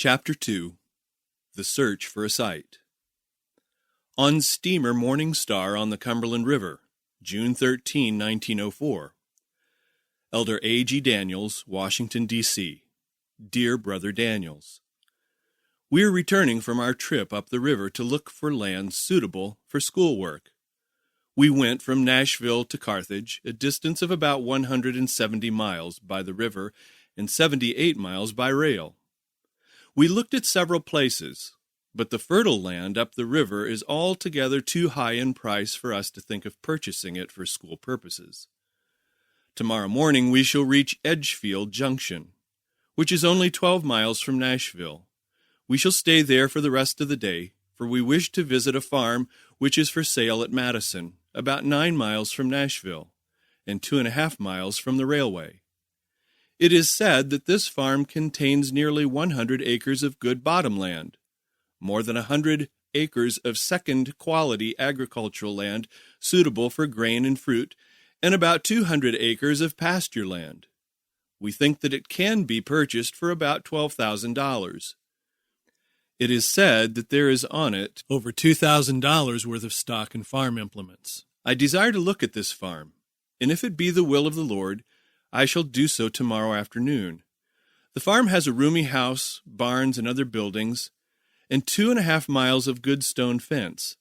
Chapter 2. The Search for a Site. On steamer Morning Star on the Cumberland River, June 13, 1904. Elder A. G. Daniels, Washington, D.C. Dear Brother Daniels, we are returning from our trip up the river to look for land suitable for schoolwork. We went from Nashville to Carthage, a distance of about 170 miles by the river and 78 miles by rail. We looked at several places, but the fertile land up the river is altogether too high in price for us to think of purchasing it for school purposes. Tomorrow morning we shall reach Edgefield Junction, which is only 12 miles from Nashville. We shall stay there for the rest of the day, for we wish to visit a farm which is for sale at Madison, about 9 miles from Nashville, and 2.5 miles from the railway. It is said that this farm contains nearly 100 acres of good bottom land, more than 100 acres of second-quality agricultural land suitable for grain and fruit, and about 200 acres of pasture land. We think that it can be purchased for about $12,000. It is said that there is on it over $2,000 worth of stock and farm implements. I desire to look at this farm, and if it be the will of the Lord, I shall do so tomorrow afternoon. The farm has a roomy house, barns, and other buildings, and 2.5 miles of good stone fence.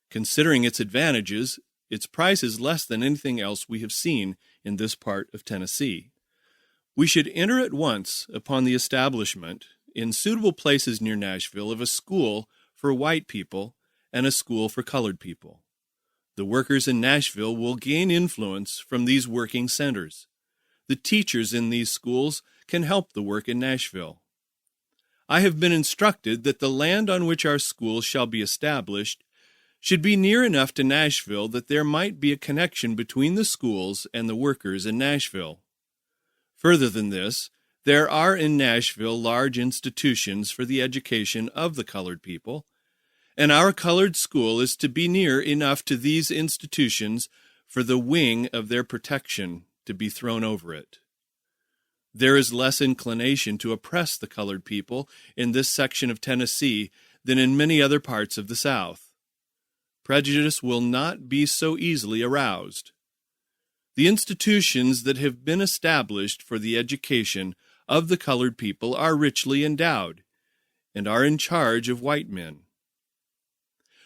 Considering its advantages, its price is less than anything else we have seen in this part of Tennessee. We should enter at once upon the establishment, in suitable places near Nashville, of a school for white people and a school for colored people. The workers in Nashville will gain influence from these working centers. The teachers in these schools can help the work in Nashville. I have been instructed that the land on which our school shall be established should be near enough to Nashville that there might be a connection between the schools and the workers in Nashville. Further than this, there are in Nashville large institutions for the education of the colored people, and our colored school is to be near enough to these institutions for the wing of their protection to be thrown over it. There is less inclination to oppress the colored people in this section of Tennessee than in many other parts of the South. Prejudice will not be so easily aroused. The institutions that have been established for the education of the colored people are richly endowed and are in charge of white men.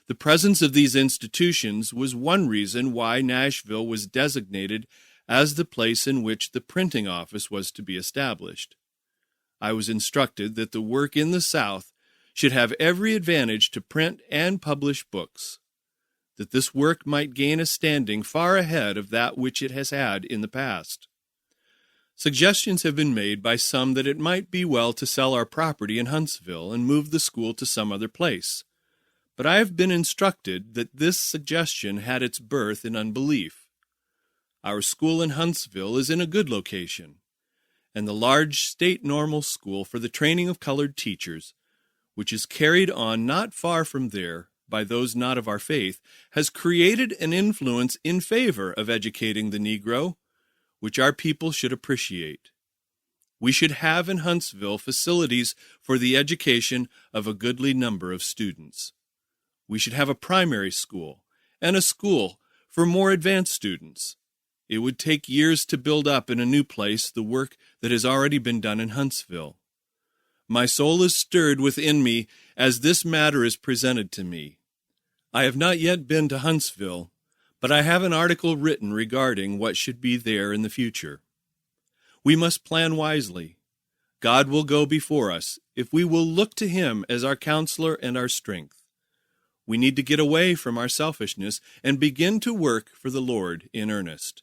The presence of these institutions was one reason why Nashville was designated as the place in which the printing office was to be established. I was instructed that the work in the South should have every advantage to print and publish books, that this work might gain a standing far ahead of that which it has had in the past. Suggestions have been made by some that it might be well to sell our property in Huntsville and move the school to some other place, but I have been instructed that this suggestion had its birth in unbelief. Our school in Huntsville is in a good location, and the large state normal school for the training of colored teachers, which is carried on not far from there by those not of our faith, has created an influence in favor of educating the Negro, which our people should appreciate. We should have in Huntsville facilities for the education of a goodly number of students. We should have a primary school and a school for more advanced students. It would take years to build up in a new place the work that has already been done in Huntsville. My soul is stirred within me as this matter is presented to me. I have not yet been to Huntsville, but I have an article written regarding what should be there in the future. We must plan wisely. God will go before us if we will look to Him as our counselor and our strength. We need to get away from our selfishness and begin to work for the Lord in earnest.